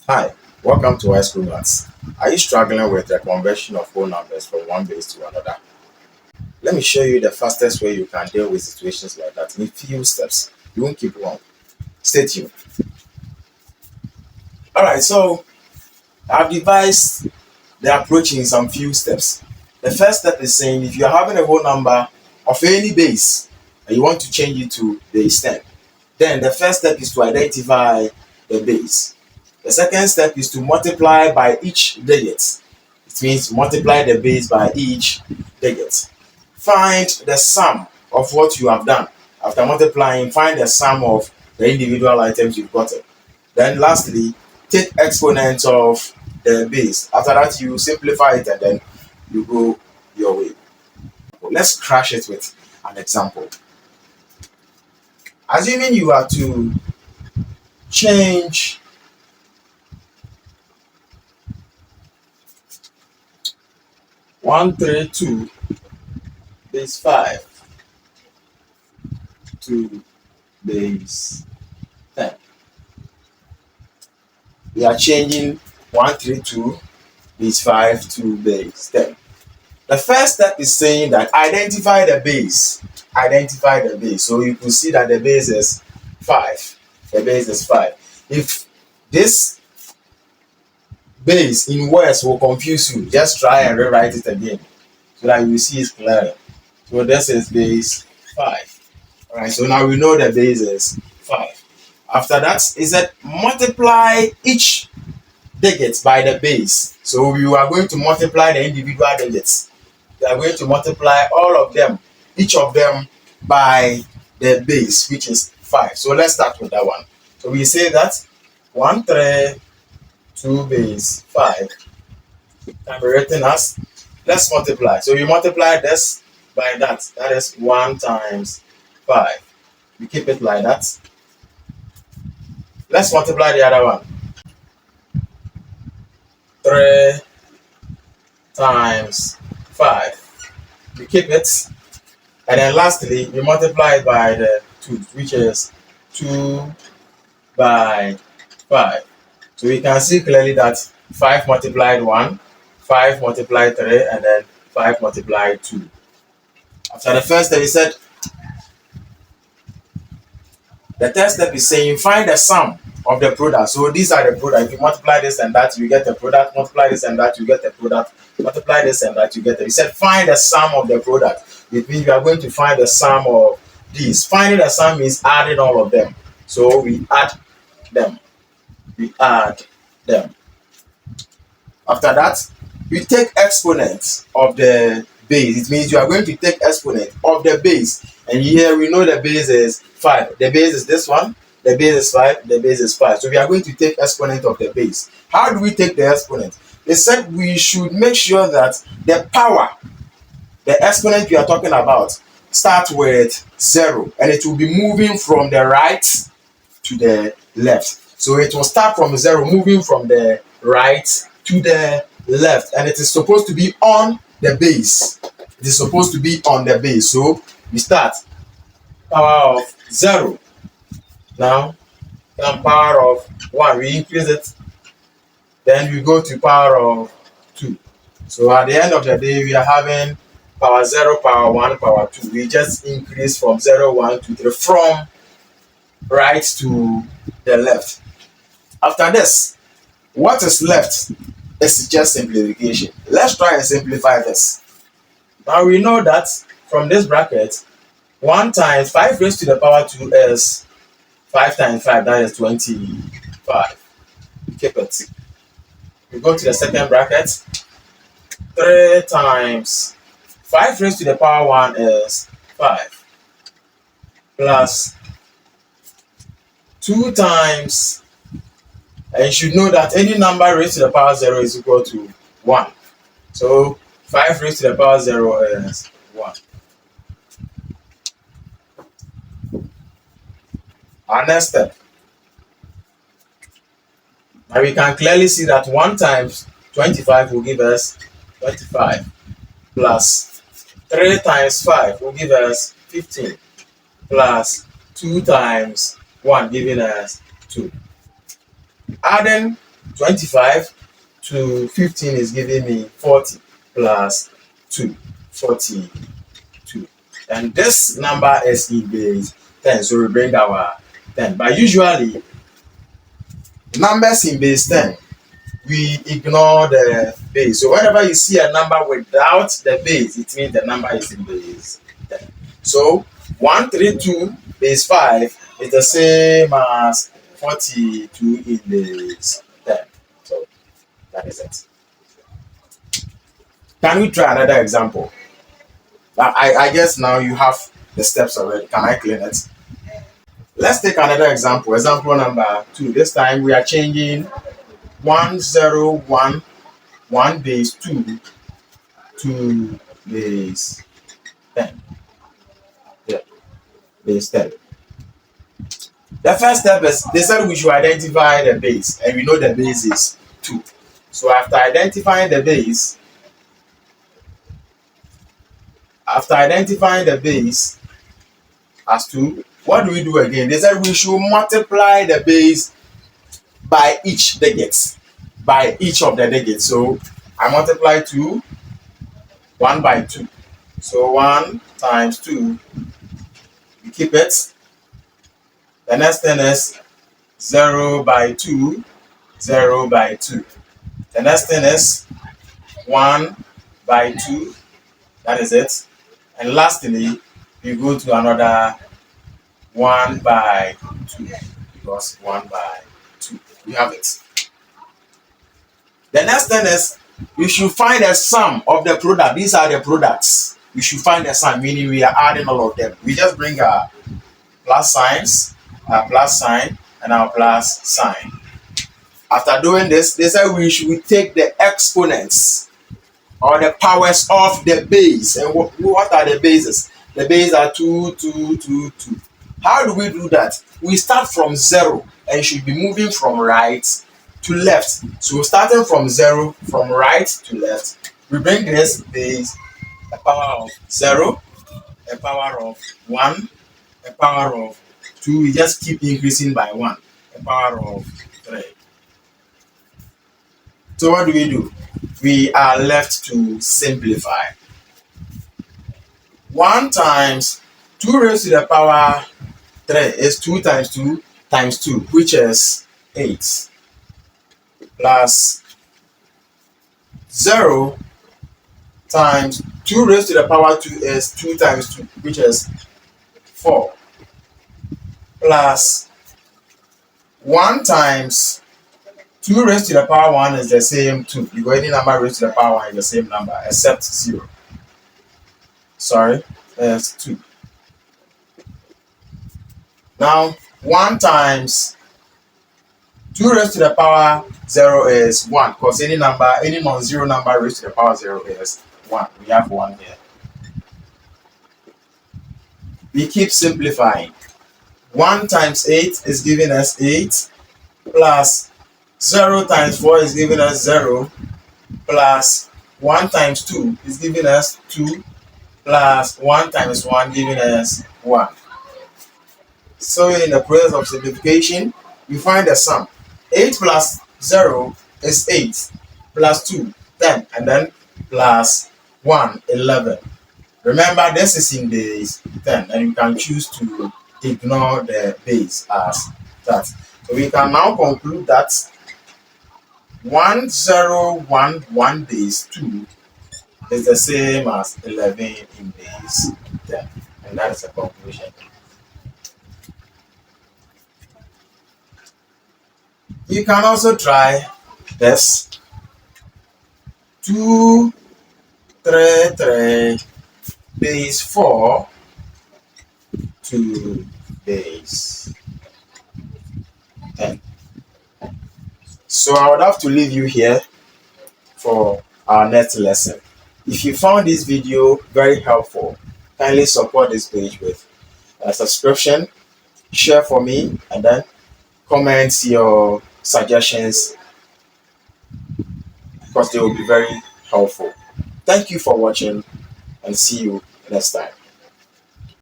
Hi, welcome to High School Maths. Are you struggling with the conversion of whole numbers from one base to another? Let me show you the fastest way you can deal with situations like that in few steps. You won't keep long. Stay tuned. Alright, so I've devised the approach in some few steps. The first step is saying if you're having a whole number of any base and you want to change it to base 10, then the first step is to identify the base. The second step is to multiply by each digit. It means multiply the base by each digit. Find the sum of what you have done. After multiplying, find the sum of the individual items you've gotten. Then lastly, take exponents of the base. After that, you simplify it and then you go your way. Let's crash it with an example. Assuming you are to change 132 base 5 to base 10. We are changing 132 base 5 to base 10. The first step is saying that identify the base. Identify the base. So you can see that the base is 5. The base is 5. If this base in words will confuse you, just try and rewrite it again so that you see it clearly. So this is base 5. Alright, so now we know the base is 5. After that, is that multiply each digit by the base. So we are going to multiply the individual digits. We are going to multiply all of them, each of them by the base, which is 5. So let's start with that one. So we say that 132 base 5 can be written as, let's multiply. So you multiply this by that. That is 1 times 5. We keep it like that. Let's multiply the other one. 3 times 5. We keep it. And then lastly, we multiply it by the 2, which is 2 by 5. So we can see clearly that 5 multiplied 1, 5 multiplied 3, and then 5 multiplied 2. After the first step, we said, the third step is saying find the sum of the product. So these are the product. If you multiply this and that, you get the product. Multiply this and that, you get the product. Multiply this and that, you get it. We said find the sum of the product. It means we are going to find the sum of these. Finding the sum means adding all of them. So we add them. We add them. After that, we take exponents of the base. It means you are going to take exponent of the base. And here we know the base is 5. The base is this one. The base is 5. The base is 5. So we are going to take exponent of the base. How do we take the exponent? They said we should make sure that the power, the exponent we are talking about, starts with 0. And it will be moving from the right to the left. So it will start from 0, moving from the right to the left. And it is supposed to be on the base. It is supposed to be on the base. So we start power of 0. Now, power of 1. We increase it. Then we go to power of 2. So at the end of the day, we are having power 0, power 1, power 2. We just increase from 0, 1, 2, 3, from right to the left. After this, what is left is just simplification. Let's try and simplify this. Now we know that from this bracket, 1 times 5 raised to the power 2 is 5 times 5, that is 25. Keep it. We go to the second bracket. 3 times 5 raised to the power 1 is 5. Plus 2 times, and you should know that any number raised to the power 0 is equal to 1. So 5 raised to the power 0 is 1. Our next step. Now we can clearly see that 1 times 25 will give us 25. Plus 3 times 5 will give us 15. Plus 2 times 1 giving us 2. Adding 25 to 15 is giving me 40 plus 2, 42. And this number is in base 10, so we bring our 10. But usually, numbers in base 10, we ignore the base. So whenever you see a number without the base, it means the number is in base 10. So 132 base 5 is the same as 42 in base 10. So that is it. Can we try another example? I guess now you have the steps already. Can I clean it? Let's take another example. Example number 2. This time we are changing 1011 base 2 to base 10. Yeah, base 10. The first step is they said we should identify the base, and we know the base is 2. So after identifying the base as 2, what do we do again? They said we should multiply the base by each digit, by each of the digits. So I multiply 2, 1 by 2. So 1 times 2, we keep it. The next thing is 0 by 2, 0 by 2. The next thing is 1 by 2, that is it. And lastly, we go to another 1 by 2, because 1 by 2, we have it. The next thing is we should find a sum of the product. These are the products. We should find a sum, meaning we are adding all of them. We just bring our plus signs, our plus sign, and our plus sign. After doing this, they said we should take the exponents or the powers of the base. And what are the bases? The bases are 2, 2, 2, 2. How do we do that? We start from 0 and should be moving from right to left. So starting from 0, from right to left, we bring this base, a power of 0, a power of 1, a power of 2. We just keep increasing by 1, a power of 3. So what do? We are left to simplify. 1 times 2 raised to the power 3 is 2 times 2 times 2, which is 8, plus 0 times 2 raised to the power 2 is 2 times 2, which is 4, plus 1 times 2 raised to the power 1 is the same 2, because any number raised to the power 1 is the same number except 0. Sorry, that's 2. Now 1 times 2 raised to the power 0 is 1, because any non-zero number raised to the power 0 is 1. We have 1 here. We keep simplifying. 1 times 8 is giving us 8, plus 0 times 4 is giving us 0, plus 1 times 2 is giving us 2, plus 1 times 1 giving us 1. So in the process of simplification, we find the sum. 8 plus 0 is 8, plus 2, 10, and then plus 1, 11. Remember, this is in base 10, and you can choose to ignore the base as that. So we can now conclude that 1011 base 2 is the same as 11 in base 10. And that is a conclusion. You can also try this. 2, 3, 3 base 4 to base 10. So I would have to leave you here for our next lesson. If you found this video very helpful, kindly support this page with a subscription, share for me, and then comment your suggestions, because they will be very helpful. Thank you for watching, and see you next time.